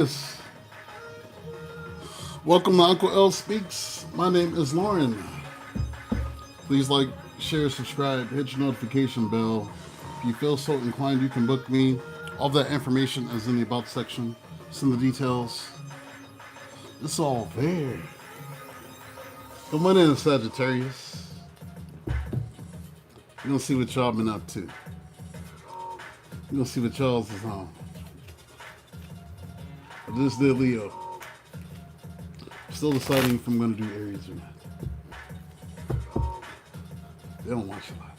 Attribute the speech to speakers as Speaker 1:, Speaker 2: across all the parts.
Speaker 1: Yes. Welcome to Uncle L Speaks. My name is Lauren. Please like, share, subscribe, hit your notification bell. If you feel so inclined, you can book me. All that information is in the About section. It's in the details. It's all there. Come on in, Sagittarius. We're gonna see what y'all been up to. We're gonna see what y'all's is on. I just did Leo. Still deciding if I'm gonna do Aries or not. They don't watch a lot.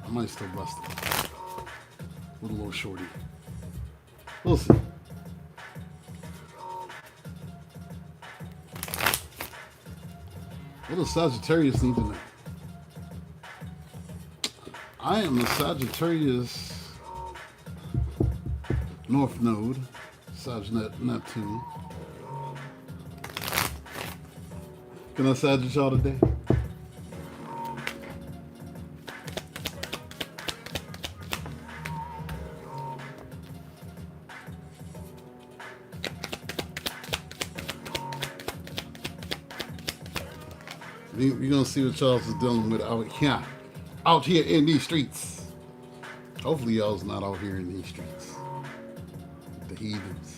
Speaker 1: I might still bless them with a little shorty. We'll see. What does Sagittarius need to know? I am the Sagittarius North Node, Neptune. Can I Sagittarius y'all today? We're gonna see what y'all is dealing with out here in these streets. Hopefully y'all's not out here in these streets. The heathens.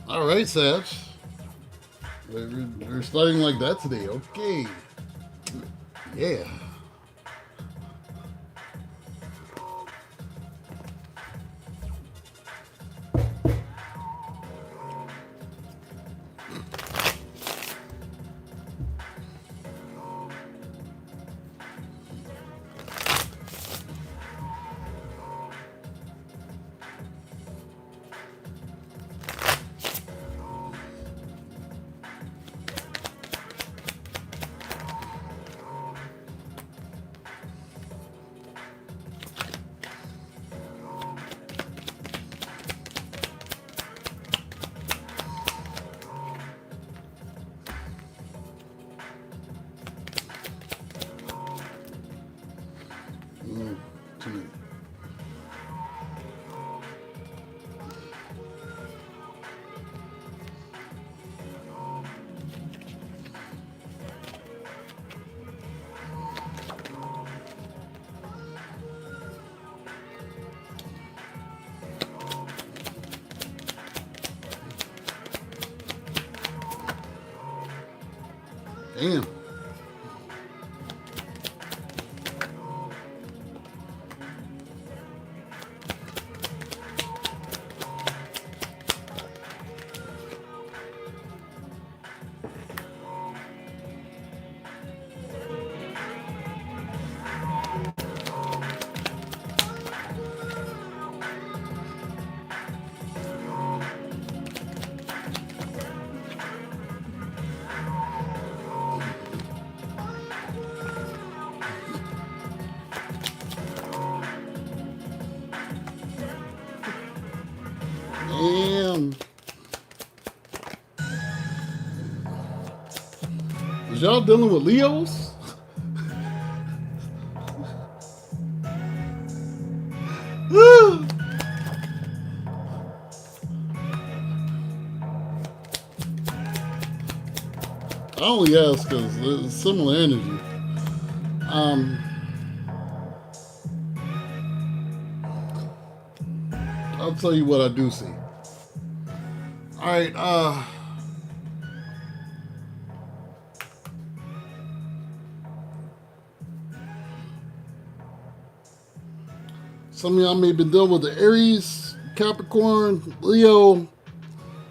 Speaker 1: All right, Sag. We're starting like that today. Okay. Yeah. To me. Damn. Damn. Is y'all dealing with Leos? I only ask because it's similar energy. I'll tell you what I do see. All right, some of y'all may be dealing with the Aries, Capricorn, Leo,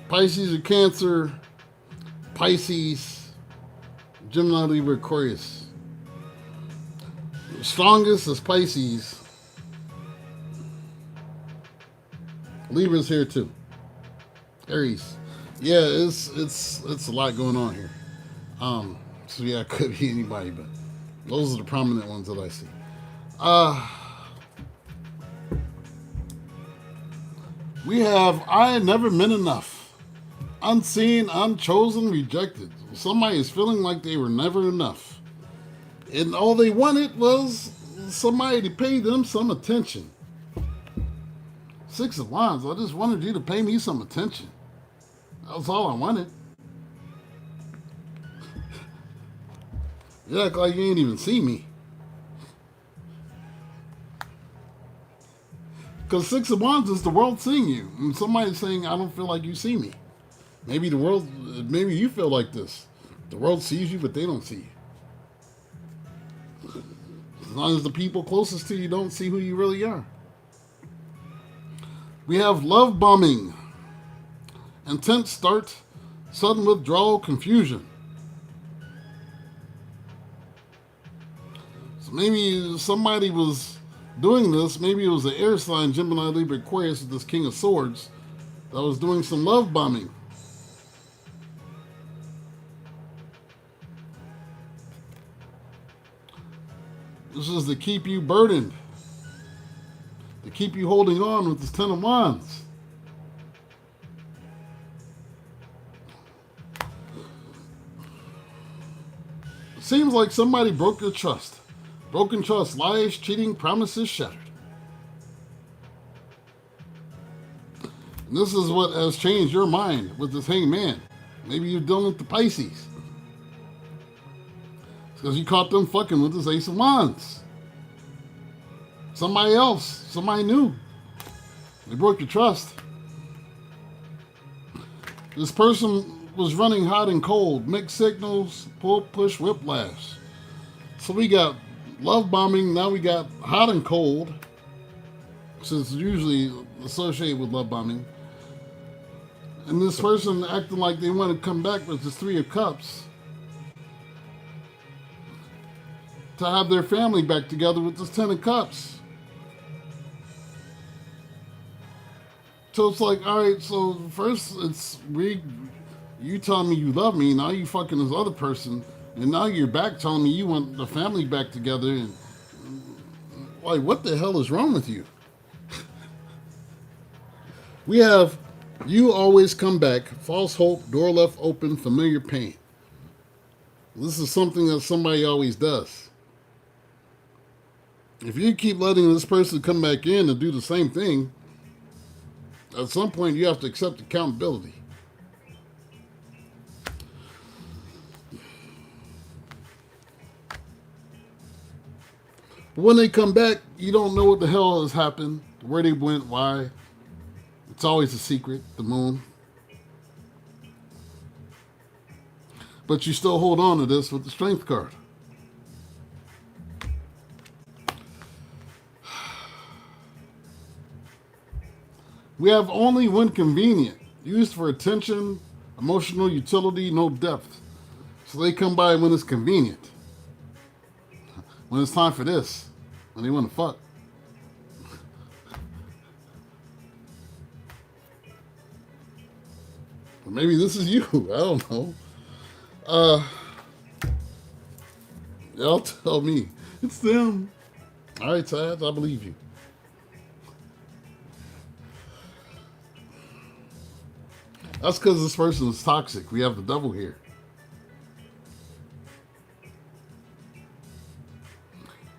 Speaker 1: Pisces or Cancer, Pisces, Gemini, Libra, Aquarius. The strongest is Pisces. Libra's here too. Aries. Yeah, it's a lot going on here. So yeah, it could be anybody, but those are the prominent ones that I see. We have I never meant enough. Unseen, unchosen, rejected. Somebody is feeling like they were never enough. And all they wanted was somebody to pay them some attention. Six of Wands, I just wanted you to pay me some attention. That was all I wanted. You act like you ain't even see me. Because Six of Wands is the world seeing you. And somebody's saying, I don't feel like you see me. Maybe you feel like this. The world sees you, but they don't see you. As long as the people closest to you don't see who you really are. We have love bombing. Intense start, sudden withdrawal, confusion. So maybe somebody was doing this. Maybe it was an air sign, Gemini, Libra, Aquarius, with this King of Swords, that was doing some love bombing. This is to keep you burdened, to keep you holding on with this Ten of Wands. It seems like somebody broke your trust. Broken trust, lies, cheating, promises shattered. And this is what has changed your mind with this Hangman. Maybe you're dealing with the Pisces. Because you caught them fucking with this Ace of Wands. Somebody else, somebody new. They broke your trust. This person was running hot and cold, mixed signals, pull, push, whiplash. So we got love bombing, now we got hot and cold, since it's usually associated with love bombing. And this person acting like they want to come back with this Three of Cups to have their family back together with this Ten of Cups. So it's like, all right, so first you telling me you love me, now you fucking this other person, and now you're back telling me you want the family back together, and like, what the hell is wrong with you? We have you always come back, false hope, door left open, familiar pain. This is something that somebody always does. If you keep letting this person come back in and do the same thing, at some point you have to accept accountability. But when they come back, you don't know what the hell has happened, where they went, why. It's always a secret, the moon. But you still hold on to this with the Strength card. We have only when convenient, used for attention, emotional utility, no depth. So they come by when it's convenient. When it's time for this, when they want to fuck. Or maybe this is you, I don't know. Y'all tell me. It's them. All right, Tad, I believe you. That's because this person is toxic. We have the devil here.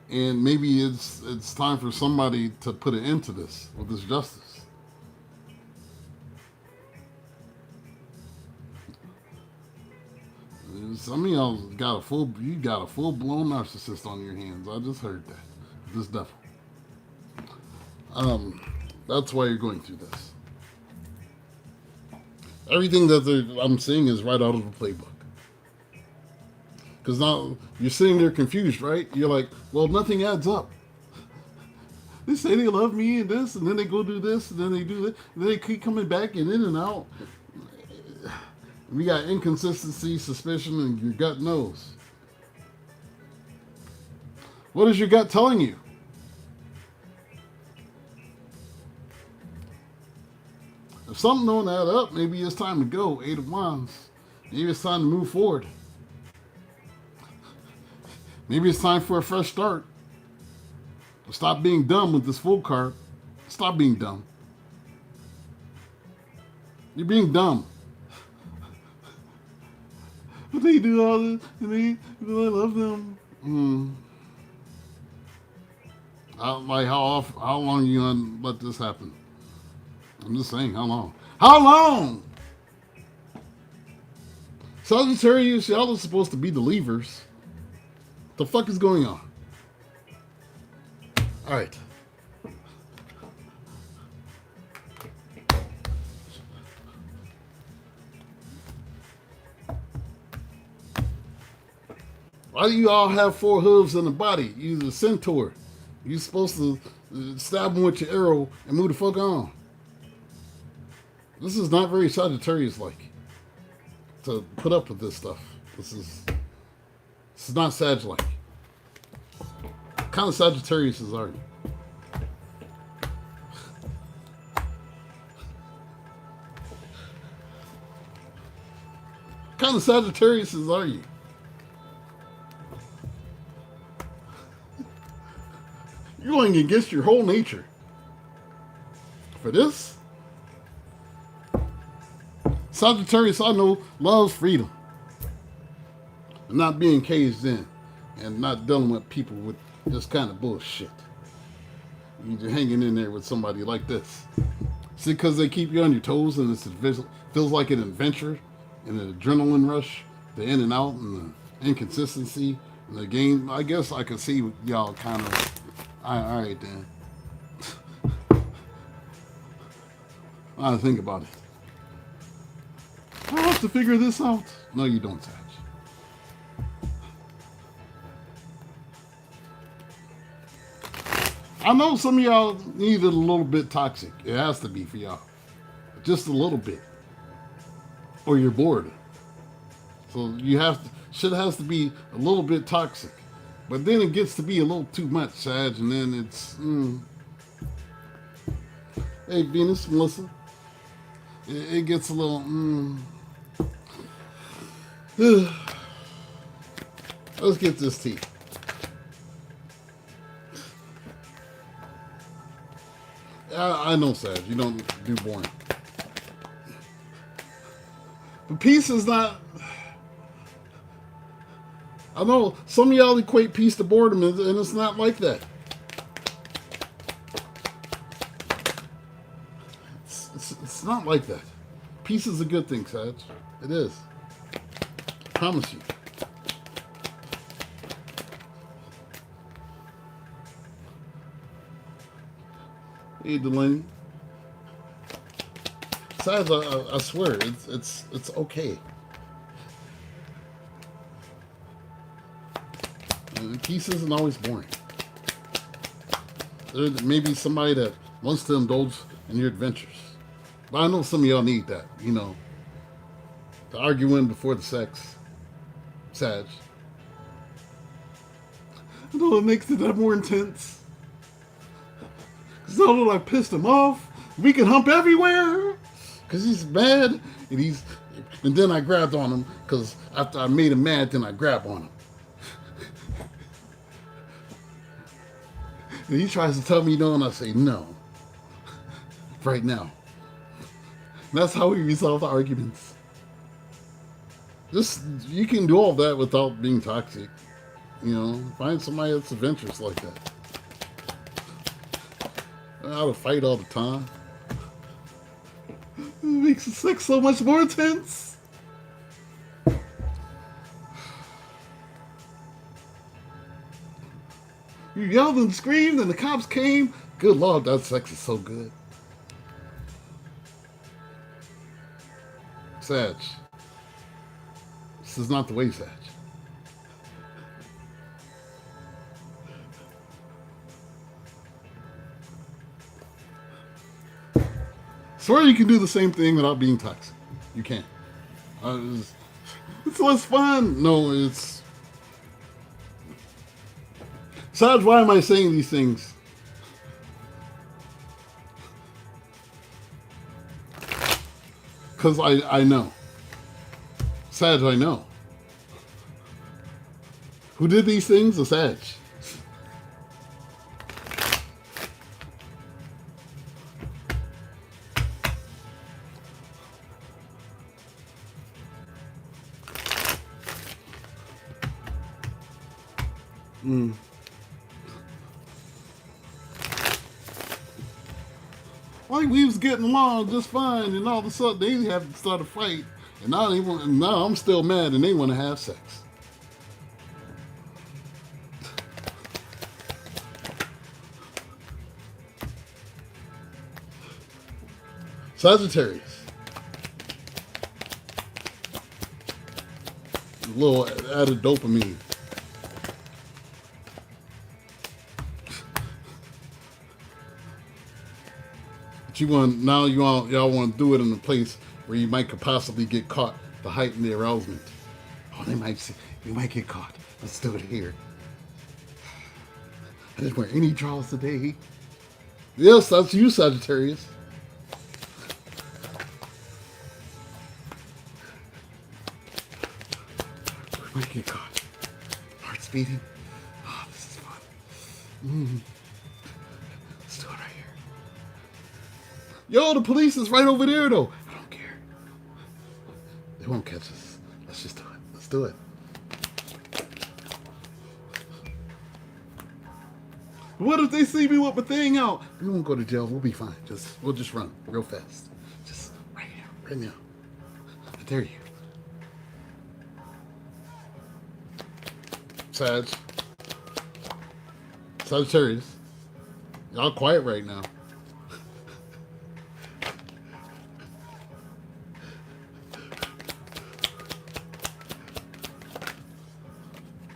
Speaker 1: And maybe it's time for somebody to put an end to this with this justice. Some of y'all got a full-blown narcissist on your hands. I just heard that. This devil. That's why you're going through this. Everything that I'm seeing is right out of the playbook. Because now you're sitting there confused, right? You're like, well, nothing adds up. They say they love me and this, and then they go do this, and then they do this, and then they keep coming back and in and out. We got inconsistency, suspicion, and your gut knows. What is your gut telling you? If something don't add up, maybe it's time to go. Eight of Wands. Maybe it's time to move forward. Maybe it's time for a fresh start. Stop being dumb with this Fool card. Stop being dumb. You're being dumb. But they do all this, and I love them. Like how long are you gonna let this happen? I'm just saying, how long? How long? Sagittarius, y'all are supposed to be the leavers. What the fuck is going on? All right. Why do you all have 4 hooves in the body? You're a centaur. You're supposed to stab them with your arrow and move the fuck on. This is not very Sagittarius-like to put up with this stuff. This is not Sag-like. What kind of Sagittarius are you? What kind of Sagittarius are you? You're going against your whole nature. For this? Sagittarius, I know, loves freedom. And not being caged in. And not dealing with people with this kind of bullshit. You're hanging in there with somebody like this. See, because they keep you on your toes and it feels like an adventure and an adrenaline rush, the in and out and the inconsistency and the game. I guess I could see y'all kind of... All right, then. I gotta think about it. I have to figure this out. No, you don't, Sag. I know some of y'all need it a little bit toxic. It has to be for y'all. Just a little bit. Or you're bored. So you have to, shit has to be a little bit toxic. But then it gets to be a little too much, Sag, and then it's... Hey, Venus, Melissa. It gets a little... Let's get this tea. I know, Sag, you don't do boring. But peace is not... I know some of y'all equate peace to boredom, and it's not like that. It's not like that. Peace is a good thing, Sag. It is. I promise you. Hey, Delaney. Sag, I swear, it's okay. Peace isn't always boring. There may be somebody that wants to indulge in your adventures. But I know some of y'all need that, you know. The arguing before the sex. Sag. I know it makes it that more intense. Because now that I pissed him off, we can hump everywhere. Because he's mad. And then I grabbed on him. Because after I made him mad, then I grabbed on him. And he tries to tell me no, and I say no. Right now. And that's how we resolve the arguments. You can do all that without being toxic. You know, find somebody that's adventurous like that. Not out to fight all the time. It makes the sex so much more intense. You yelled and screamed and the cops came. Good Lord, that sex is so good. Sag. This is not the way, Sag. Swear you can do the same thing without being toxic. You can't. It's less fun. No, it's Sag, why am I saying these things? Because I know. Sag, I know. Who did these things? The Sag. Like we was getting along just fine, and all of a sudden they have to start a fight, and now I'm still mad, and they want to have sex. Sagittarius. A little added dopamine. But y'all want to do it in a place where you might could possibly get caught to heighten the arousement. Oh, they might see you might get caught. Let's do it here. I didn't wear any drawers today. Yes, that's you, Sagittarius. We might get caught. Heart's beating. Oh, this is fun. Let's do it right here. Yo, the police is right over there, though. I don't care. They won't catch us. Let's just do it. Let's do it. What if they see me with my thing out? We won't go to jail. We'll be fine. We'll just run real fast. Just right here, right now. I dare you. Sagittarius. Y'all quiet right now.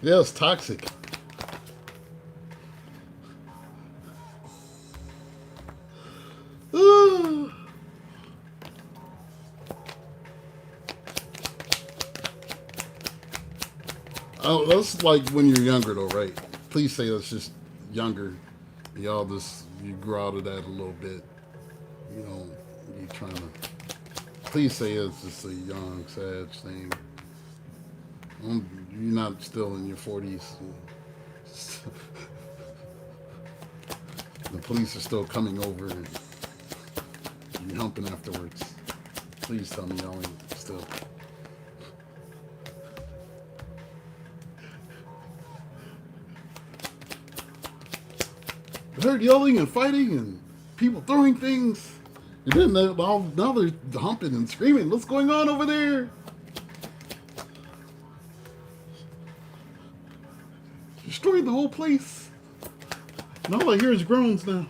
Speaker 1: Yeah, it's toxic. Oh, that's like when you're younger, though, right? Please say that's just younger. You grew out of that a little bit. You know, you trying to. Please say it's just a young, sad thing. You're not still in your 40s. The police are still coming over and you're humping afterwards. Please tell me y'all ain't still. I heard yelling and fighting and people throwing things. And then now they're humping and screaming. What's going on over there? Destroyed the whole place. And all I hear is groans now.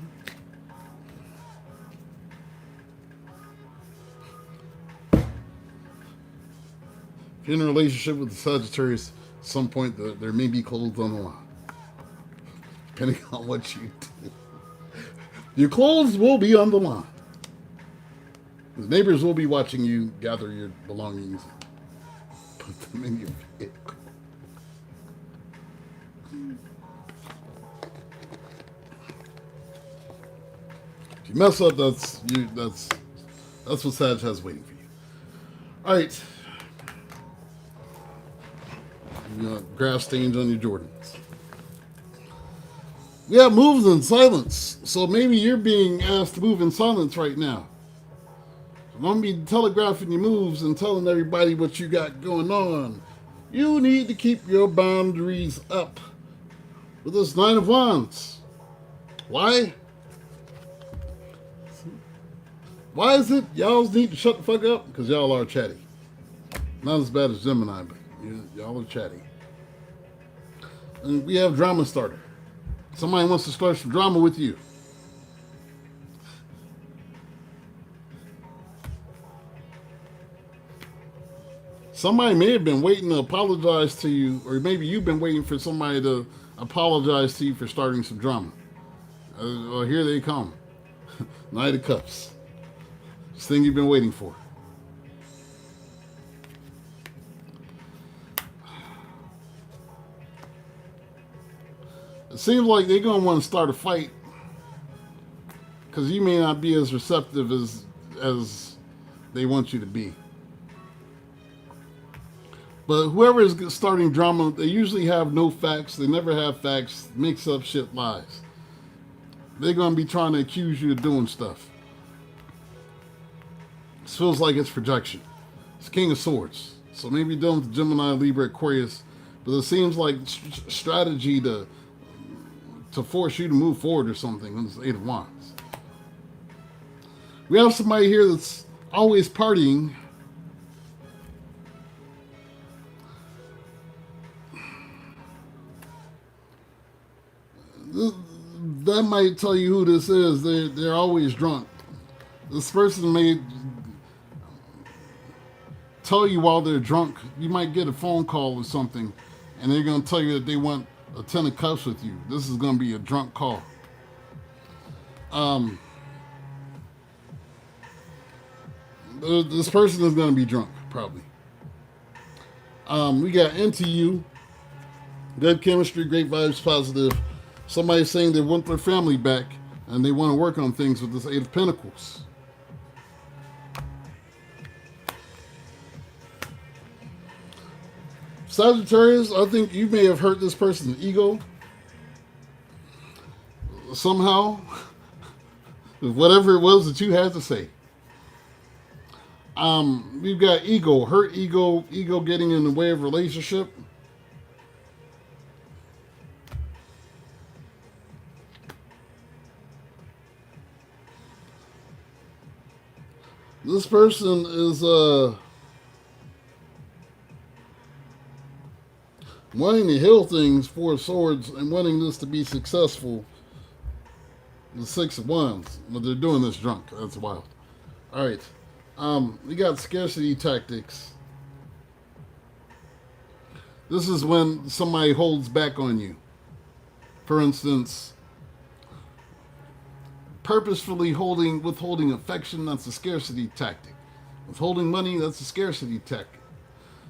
Speaker 1: If you're in a relationship with the Sagittarius, at some point there may be clothes on the line. Depending on what you do. Your clothes will be on the line. The neighbors will be watching you gather your belongings and put them in your vehicle. If you mess up, that's what Sag has waiting for you. Alright. You got grass stains on your Jordans. We have moves in silence, so maybe you're being asked to move in silence right now. So don't be telegraphing your moves and telling everybody what you got going on. You need to keep your boundaries up with this Nine of Wands. Why? Why is it y'all need to shut the fuck up? Because y'all are chatty. Not as bad as Gemini, but y'all are chatty. And we have drama starter. Somebody wants to start some drama with you. Somebody may have been waiting to apologize to you, or maybe you've been waiting for somebody to apologize to you for starting some drama. Well, here they come. Knight of Cups. This thing you've been waiting for. It seems like they're gonna want to start a fight because you may not be as receptive as they want you to be. But whoever is starting drama, they usually have no facts. They never have facts. Mix up shit, lies. They're gonna be trying to accuse you of doing stuff. This feels like it's projection. It's King of Swords. So maybe dealing with Gemini, Libra, Aquarius, but it seems like strategy to force you to move forward or something. It's Eight of Wands. We have somebody here that's always partying. That might tell you who this is. They're always drunk. This person may tell you while they're drunk. You might get a phone call or something, and they're going to tell you that they want a 10 of cups with you. This is going to be a drunk call. This person is going to be drunk, probably. We got Into You. Good chemistry, great vibes, positive. Somebody saying they want their family back and they want to work on things with this Eight of Pentacles. Sagittarius, I think you may have hurt this person's ego somehow, whatever it was that you had to say. We've got ego, hurt ego getting in the way of relationship. This person is wanting to heal things, Four of Swords, and wanting this to be successful. The Six of Wands, but they're doing this drunk. That's wild. All right, we got scarcity tactics. This is when somebody holds back on you. For instance, purposefully withholding affection, that's a scarcity tactic. Withholding money, that's a scarcity tactic.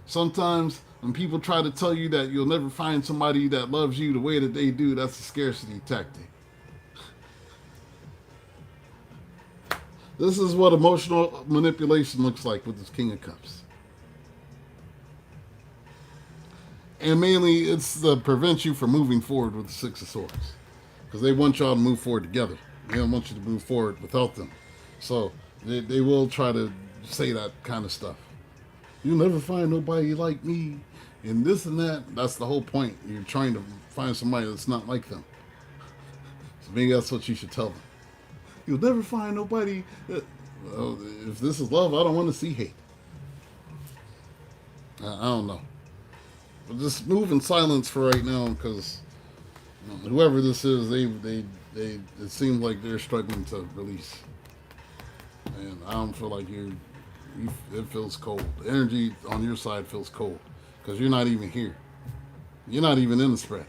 Speaker 1: Sometimes when people try to tell you that you'll never find somebody that loves you the way that they do, that's a scarcity tactic. This is what emotional manipulation looks like with this King of Cups. And mainly it's to prevent you from moving forward with the Six of Swords. Because they want y'all to move forward together. They don't want you to move forward without them. So they will try to say that kind of stuff. You'll never find nobody like me. And this and that. That's the whole point. You're trying to find somebody that's not like them. So maybe that's what you should tell them. You'll never find nobody that... Well, if this is love, I don't want to see hate. I don't know. But just move in silence for right now, because whoever this is, they it seems like they're struggling to release, and I don't feel like it feels cold. The energy on your side feels cold because you're not even here. You're not even in the spread.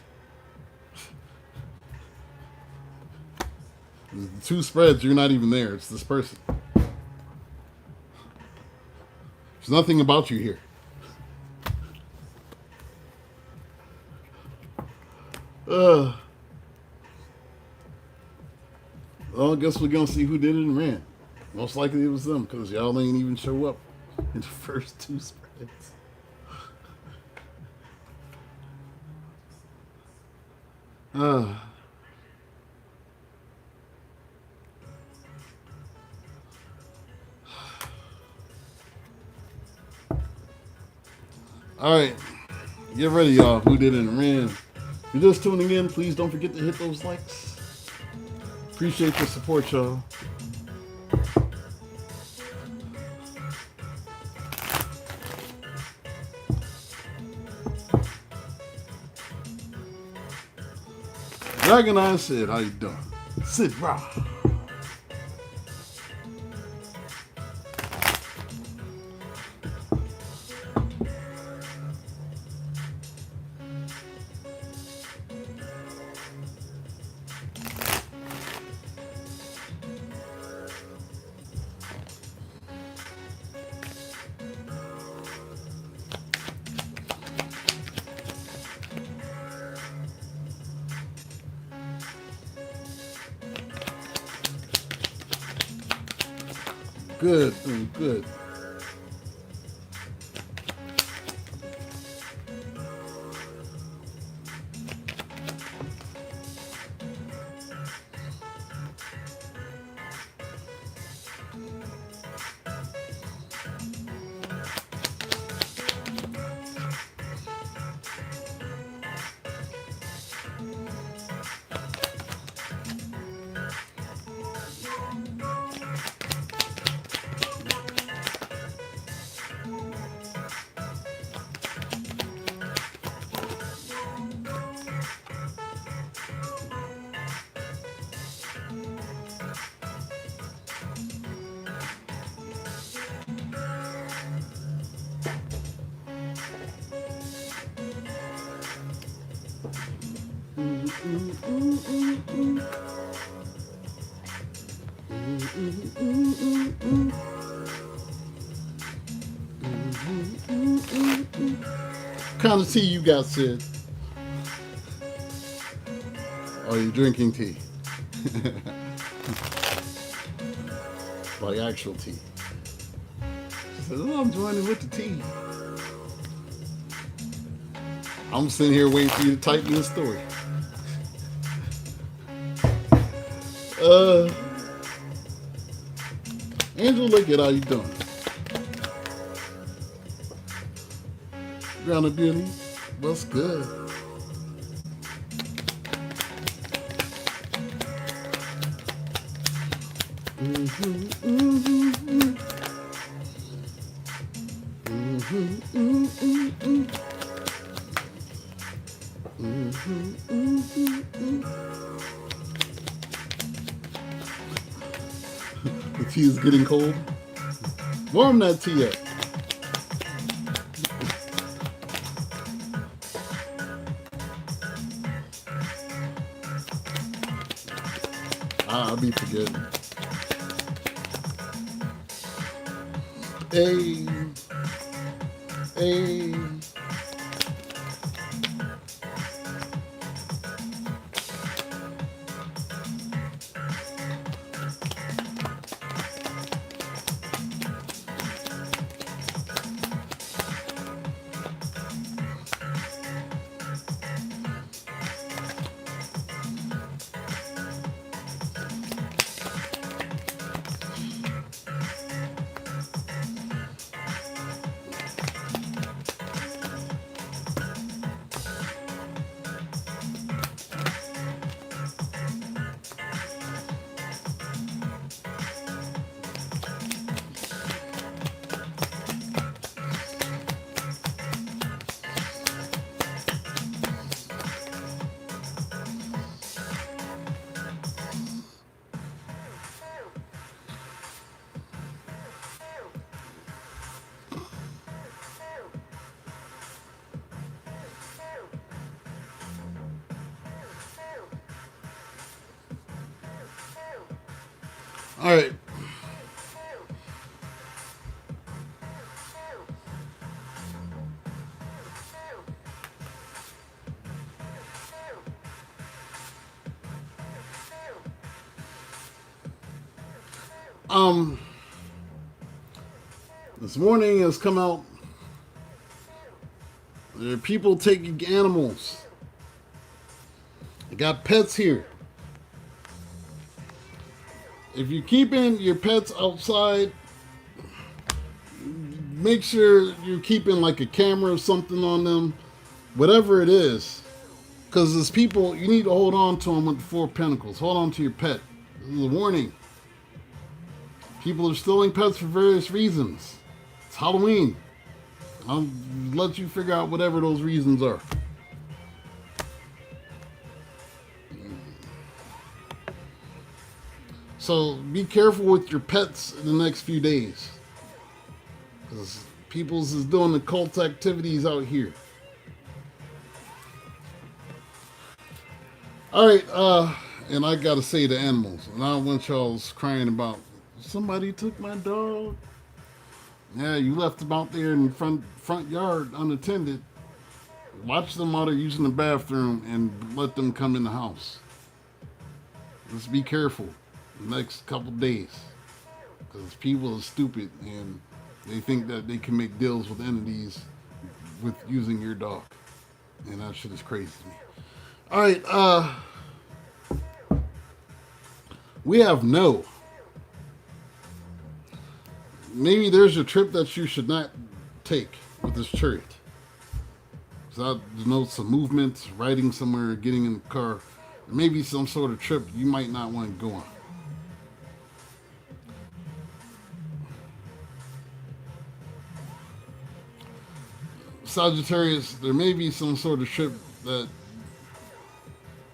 Speaker 1: The two spreads, you're not even there. It's this person. There's nothing about you here. Well, I guess we're gonna see who did it and ran. Most likely it was them, because y'all ain't even show up in the first two spreads. All right, get ready, y'all. Who did it and ran? If you're just tuning in, please don't forget to hit those likes. Appreciate your support, y'all. Dragon Eye said, how you doing? Sit raw. good, doing good. What kind of tea you got, Sid? Oh, you're drinking tea. Like actual tea. She said, oh, I'm joining with the tea. I'm sitting here waiting for you to type me the story. Angela, look at how you doing. Grounded Beauty, what's good? The tea is getting cold. Warm that tea up. I'll be forgetting. Hey. All right. This morning has come out. There are people taking animals. They got pets here. If you're keeping your pets outside, make sure you're keeping like a camera or something on them, whatever it is. Because as people, you need to hold on to them with the Four of Pentacles. Hold on to your pet. This is a warning. People are stealing pets for various reasons. It's Halloween. I'll let you figure out whatever those reasons are. So be careful with your pets in the next few days. Because people's is doing occult activities out here. Alright, and I gotta say the animals. And I don't want y'all's crying about, somebody took my dog. Yeah, you left them out there in the front yard unattended. Watch them while they're using the bathroom and let them come in the house. Just be careful the next couple days. Because people are stupid and they think that they can make deals with entities with using your dog. And that shit is crazy to me. All right, we have no. Maybe there's a trip that you should not take with this chariot. So that denotes some movement, riding somewhere, getting in the car. Maybe some sort of trip you might not want to go on. Sagittarius, there may be some sort of trip that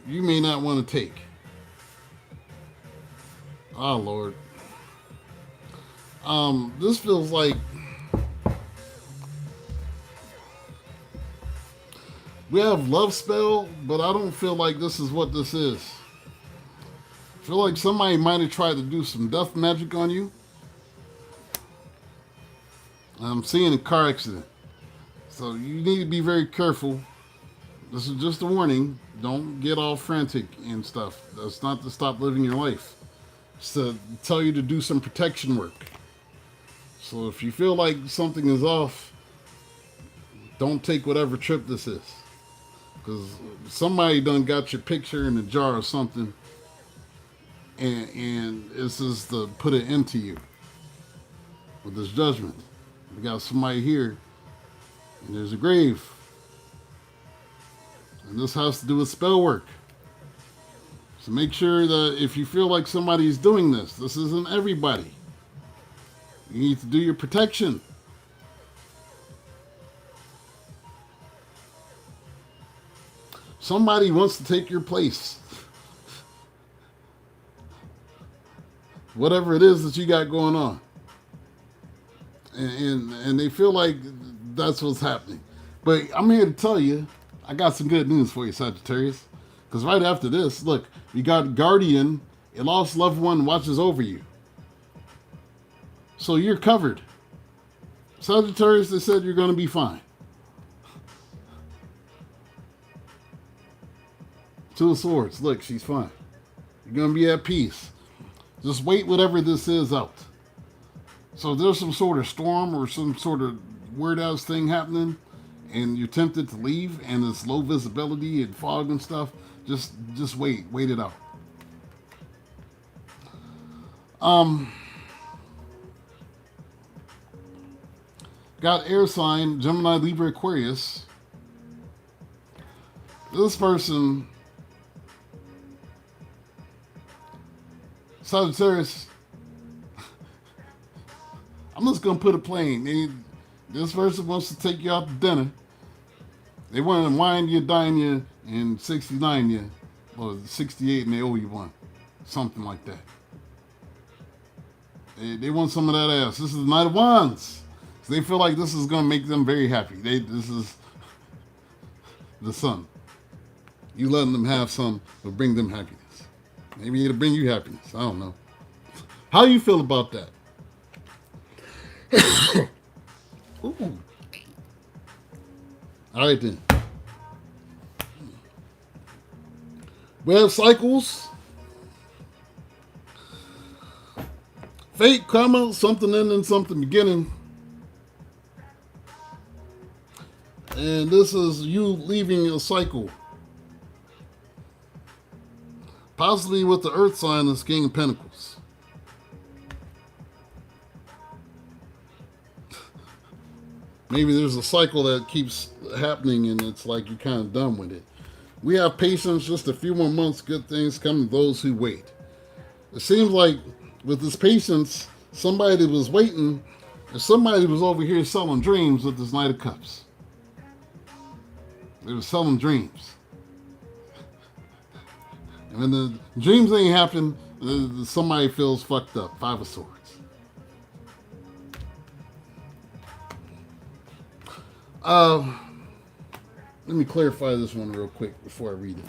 Speaker 1: you may not want to take. Oh, Lord. This feels like we have love spell, but I don't feel like this is what this is. I feel like somebody might have tried to do some death magic on you. I'm seeing a car accident. So you need to be very careful. This is just a warning. Don't get all frantic and stuff. That's not to stop living your life. It's to tell you to do some protection work. So if you feel like something is off, don't take whatever trip this is. Because somebody done got your picture in a jar or something. And this is to put it into you with this judgment. We got somebody here, and there's a grave. And this has to do with spell work. So make sure that if you feel like somebody's doing this isn't everybody. You need to do your protection. Somebody wants to take your place. Whatever it is that you got going on. And they feel like that's what's happening. But I'm here to tell you, I got some good news for you, Sagittarius. Because right after this, look, you got Guardian, a lost loved one watches over you. So you're covered. Sagittarius, they said you're going to be fine. Two of Swords, look, she's fine. You're going to be at peace. Just wait whatever this is out. So if there's some sort of storm or some sort of weird-ass thing happening, and you're tempted to leave, and it's low visibility and fog and stuff, just wait it out. Got air sign, Gemini, Libra, Aquarius. This person, Sagittarius, I'm just going to put it plain. This person wants to take you out to dinner. They want to wine you, dine you, and 69 you, or 68 and they owe you one. Something like that. They want some of that ass. This is the Knight of Wands. So they feel like this is going to make them very happy. This is the sun. You letting them have some will bring them happiness. Maybe it'll bring you happiness. I don't know. How you feel about that? Ooh. All right then. We have cycles. Fate, karma, something ending, something beginning. And this is you leaving a cycle. Possibly with the earth sign, this King of Pentacles. Maybe there's a cycle that keeps happening and it's like you're kind of done with it. We have patience, just a few more months, good things come to those who wait. It seems like with this patience, somebody was waiting, and somebody was over here selling dreams with this Knight of Cups. They were selling dreams. And when the dreams ain't happen, somebody feels fucked up. Five of Swords. Let me clarify this one real quick before I read it.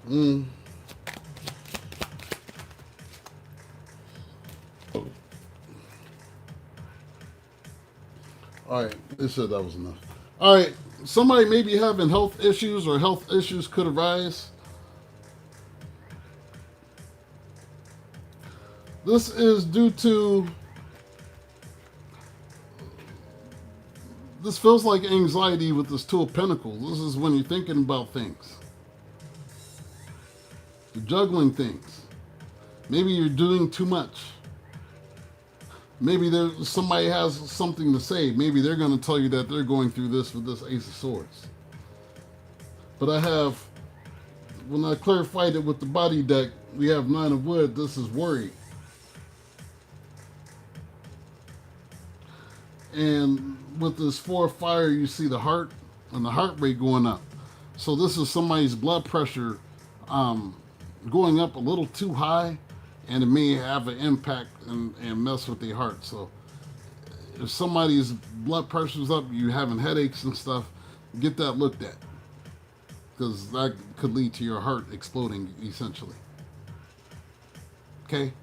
Speaker 1: Mm. All right, they said that was enough. All right, somebody may be having health issues or health issues could arise. This is due to, this feels like anxiety with this Two of Pentacles. This is when you're thinking about things. You're juggling things. Maybe you're doing too much. Maybe somebody has something to say. Maybe they're going to tell you that they're going through this with this Ace of Swords. But when I clarified it with the body deck, we have Nine of Wood. This is worry. And with this Four of Fire, you see the heart and the heart rate going up. So this is somebody's blood pressure going up a little too high, and it may have an impact and mess with their heart. So if somebody's blood pressure's up, you're having headaches and stuff, get that looked at, because that could lead to your heart exploding, essentially. Okay?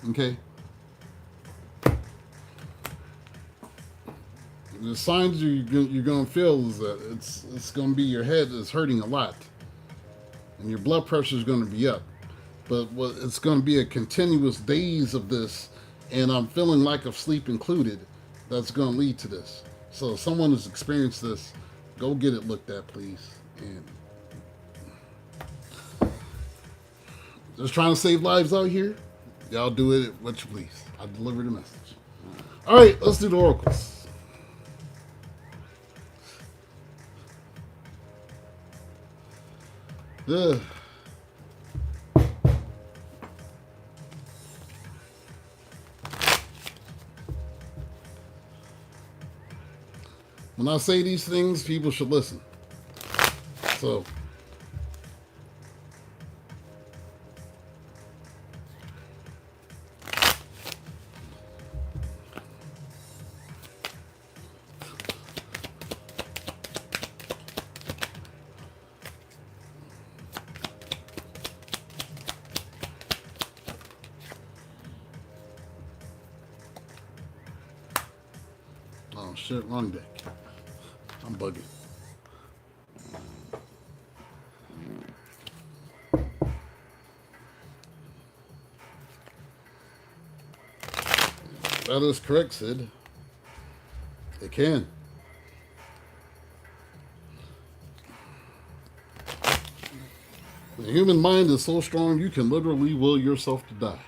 Speaker 1: The signs you're going to feel is that it's going to be your head is hurting a lot, and your blood pressure is going to be up. But it's going to be a continuous days of this, and I'm feeling lack of sleep included. That's going to lead to this. So if someone has experienced this, go get it looked at, please. And just trying to save lives out here. Y'all do it what you please. I delivered the message. All right, let's do the oracles. Ugh. When I say these things, people should listen. So, oh shit, wrong deck. I'm bugging. That is correct, Sid. It can. The human mind is so strong you can literally will yourself to die.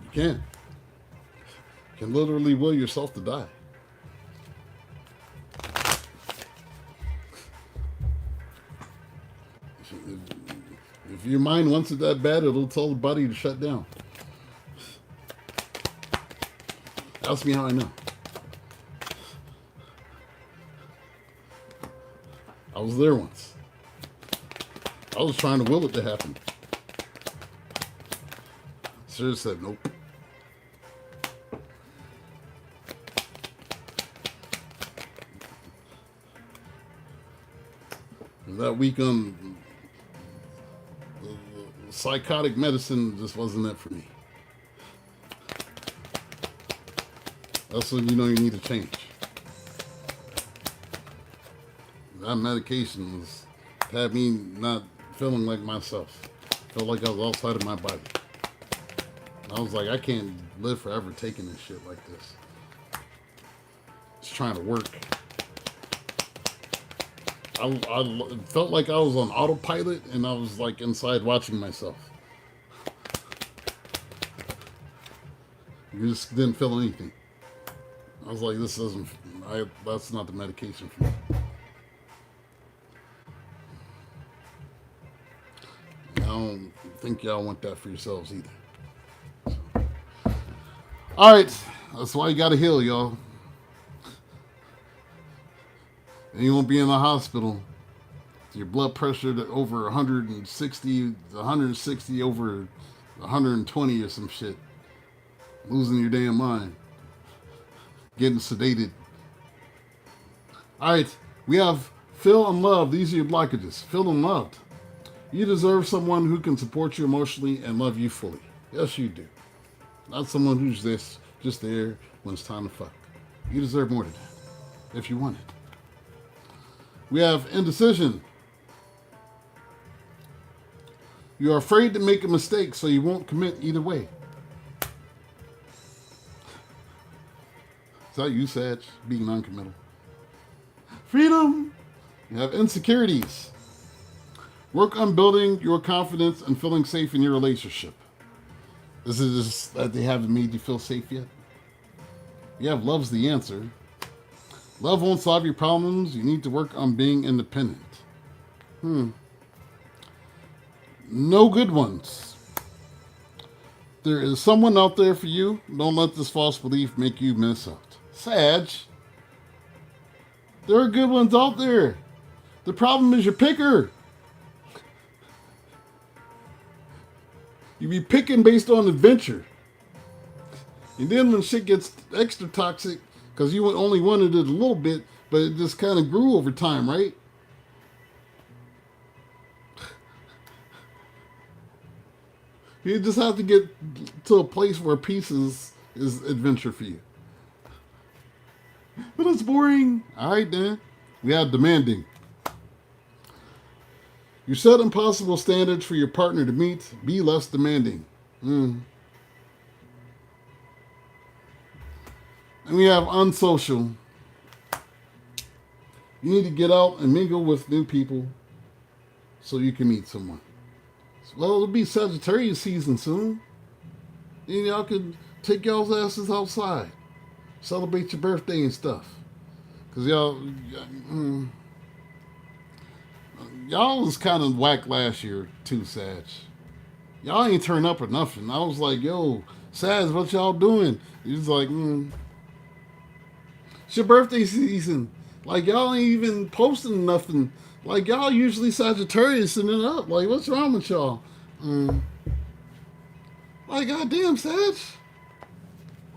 Speaker 1: You can. You can literally will yourself to die. If your mind wants it that bad, it'll tell the body to shut down. Ask me how I know. I was there once. I was trying to will it to happen. Sarah said nope. And that week on psychotic medicine just wasn't it for me. That's when you know you need a change. That medication had me not feeling like myself. Felt like I was outside of my body. I was like, I can't live forever taking this shit like this. Just trying to work. I felt like I was on autopilot, and I was like inside watching myself. You just didn't feel anything. I was like, that's not the medication for me. I don't think y'all want that for yourselves either. So. All right, that's why you gotta heal, y'all. And you won't be in the hospital. Your blood pressure to over 160 over 120 or some shit. Losing your damn mind. Getting sedated. All right, we have feel and love. These are your blockages. Feel and loved. You deserve someone who can support you emotionally and love you fully. Yes, you do. Not someone who's just there when it's time to fuck. You deserve more than that, if you want it. We have indecision. You are afraid to make a mistake, so you won't commit either way. Is that you, Sag, being non-committal? Freedom. You have insecurities. Work on building your confidence and feeling safe in your relationship. Is it just that they haven't made you feel safe yet? You have love's the answer. Love won't solve your problems. You need to work on being independent. No good ones. There is someone out there for you. Don't let this false belief make you miss out. Sag, there are good ones out there. The problem is your picker. You be picking based on adventure. And then when shit gets extra toxic, because you only wanted it a little bit, but it just kind of grew over time, right? You just have to get to a place where peace is adventure for you. But it's boring. All right, then. We have demanding. You set impossible standards for your partner to meet. Be less demanding. And we have unsocial. You need to get out and mingle with new people so you can meet someone. Well, it'll be Sagittarius season soon. And y'all can take y'all's asses outside. Celebrate your birthday and stuff. Because y'all was kind of whack last year too, Sag. Y'all ain't turn up or nothing. I was like, yo, Sag, what y'all doing? He was like, it's your birthday season. Like, y'all ain't even posting nothing. Like, y'all usually Sagittariusing it up. Like, what's wrong with y'all? Like, goddamn, Sag.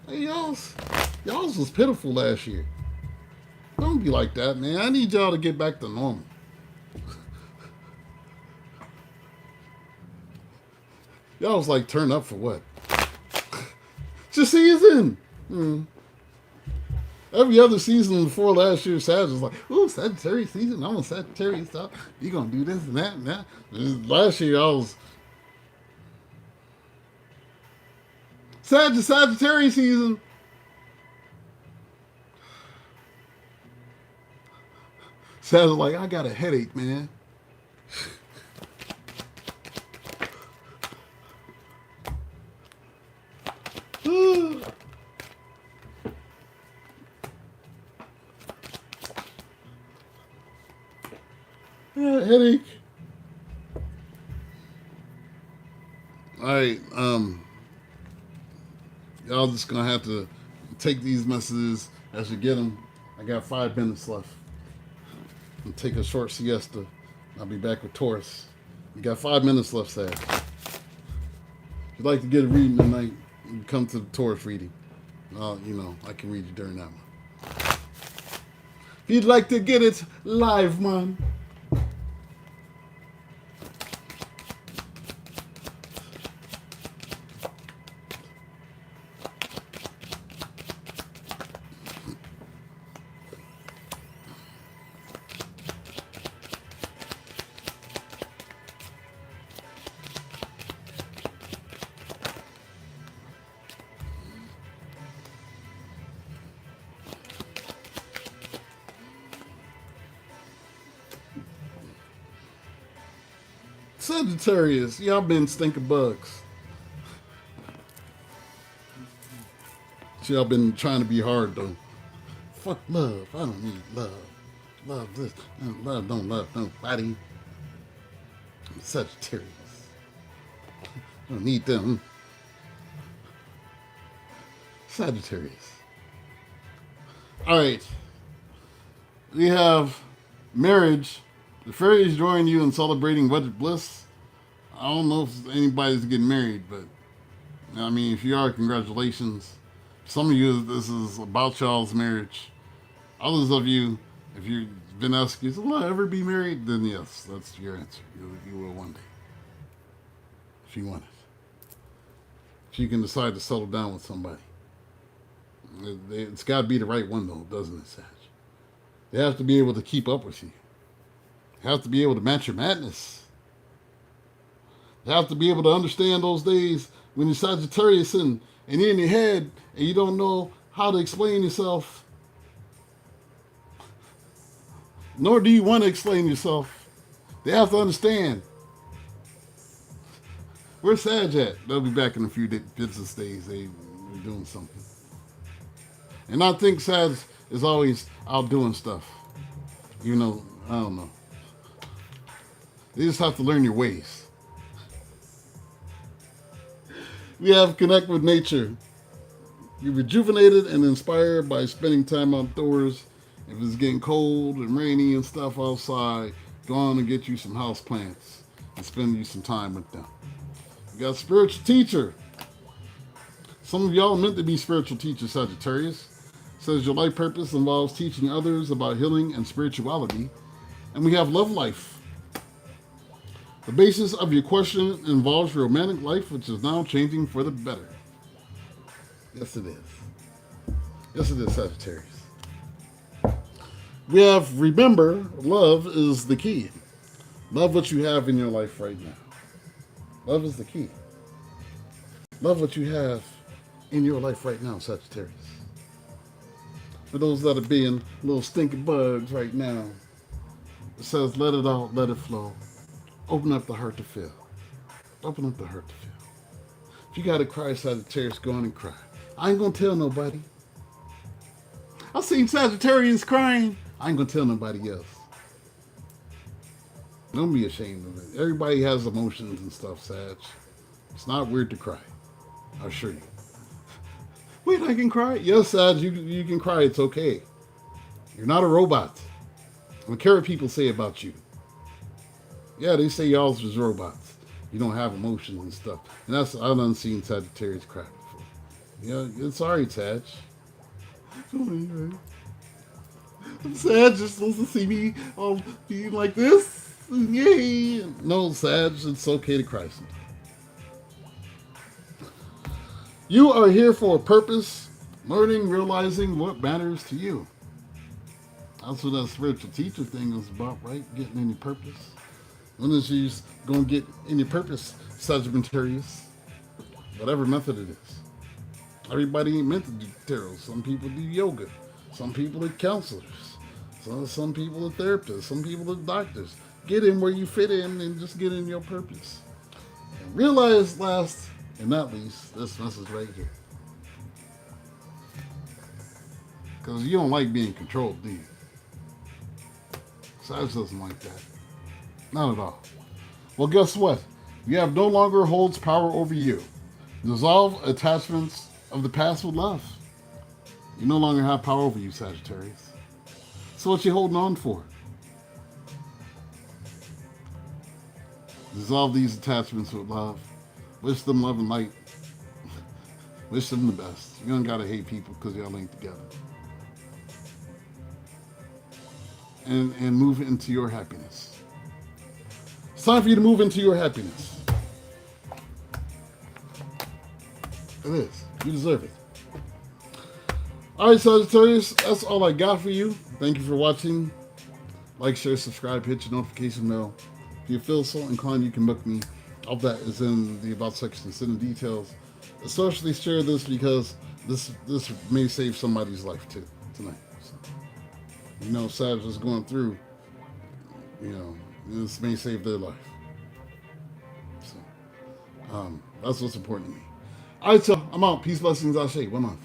Speaker 1: Hey, y'all's was pitiful last year. Don't be like that, man. I need y'all to get back to normal. Y'all was like, turn up for what? It's your season. Every other season before last year, Sag was like, ooh, Sagittarius season. I'm a Sagittarius stuff. You gonna do this and that and that. Last year, I was Sagittarius season. Sag was like, I got a headache, man. Yeah, headache. All right, y'all just gonna have to take these messages as you get them. I got 5 minutes left. And take a short siesta. I'll be back with Taurus. You got 5 minutes left, Sag. If you'd like to get a reading tonight, you can come to the Taurus reading. I can read you during that one. If you'd like to get it live, man. Sagittarius, y'all been stinking bugs. Y'all been trying to be hard though. Fuck love. I don't need love. Love this. Love don't love nobody. I'm Sagittarius. I don't need them. Sagittarius. Alright. We have marriage. The fairies join you in celebrating wedded bliss. I don't know if anybody's getting married, but I mean, if you are, congratulations. Some of you, this is about y'all's marriage. Others of you, if you're been asking, will I ever be married? Then yes, that's your answer. You will one day. If you want it. If you can decide to settle down with somebody. It's got to be the right one, though, doesn't it, Sag? They have to be able to keep up with you. They have to be able to match your madness. They have to be able to understand those days when you're Sagittarius and you're in your head and you don't know how to explain yourself. Nor do you want to explain yourself. They have to understand. Where's Sag at? They'll be back in a few business days. They're doing something. And I think Sag is always out doing stuff. You know, I don't know. You just have to learn your ways. We have connect with nature. You're rejuvenated and inspired by spending time outdoors. If it's getting cold and rainy and stuff outside, go on and get you some house plants and spend you some time with them. You got spiritual teacher. Some of y'all are meant to be spiritual teachers, Sagittarius. Says your life purpose involves teaching others about healing and spirituality. And we have love life. The basis of your question involves your romantic life, which is now changing for the better. Yes, it is. Yes, it is, Sagittarius. We have, remember, love is the key. Love what you have in your life right now. Love is the key. Love what you have in your life right now, Sagittarius. For those that are being little stinky bugs right now, it says, let it out, let it flow. Open up the heart to feel. Open up the heart to feel. If you got to cry, Sagittarius, go on and cry. I ain't going to tell nobody. I've seen Sagittarians crying. I ain't going to tell nobody else. Don't be ashamed of it. Everybody has emotions and stuff, Sag. It's not weird to cry. I assure you. Wait, I can cry? Yes, Sag, you can cry. It's okay. You're not a robot. I don't care what people say about you. Yeah, they say y'all is robots. You don't have emotions and stuff. And that's, I've done seen Sagittarius cry before. Yeah, it's alright, Sag. I'm Sag just supposed to see me all being like this. Yay. No, Sag, it's okay to cry sometimes. You are here for a purpose, learning, realizing what matters to you. That's what that spiritual teacher thing is about, right? Getting in your purpose. When is you going to get in your purpose, Sagittarius? Whatever method it is. Everybody ain't meant to do tarot. Some people do yoga. Some people are counselors. Some people are therapists. Some people are doctors. Get in where you fit in and just get in your purpose. And realize last and not least, this message right here. Because you don't like being controlled, do you? Sag doesn't like that. Not at all. Well, guess what? You have no longer holds power over you. Dissolve attachments of the past with love. You no longer have power over you, Sagittarius. So what you holding on for? Dissolve these attachments with love. Wish them love and light. Wish them the best. You don't gotta hate people because y'all ain't together. And move into your happiness. It's time for you to move into your happiness. It is. You deserve it. All right, Sagittarius, that's all I got for you. Thank you for watching. Like, share, subscribe, hit your notification bell. If you feel so inclined, you can book me. All that is in the About section. Send the details. Especially share this because this may save somebody's life too tonight. So, you know, Sag is going through, you know, this may save their life. So, that's what's important to me. All right, so I'm out. Peace, blessings, Ashe. 1 month.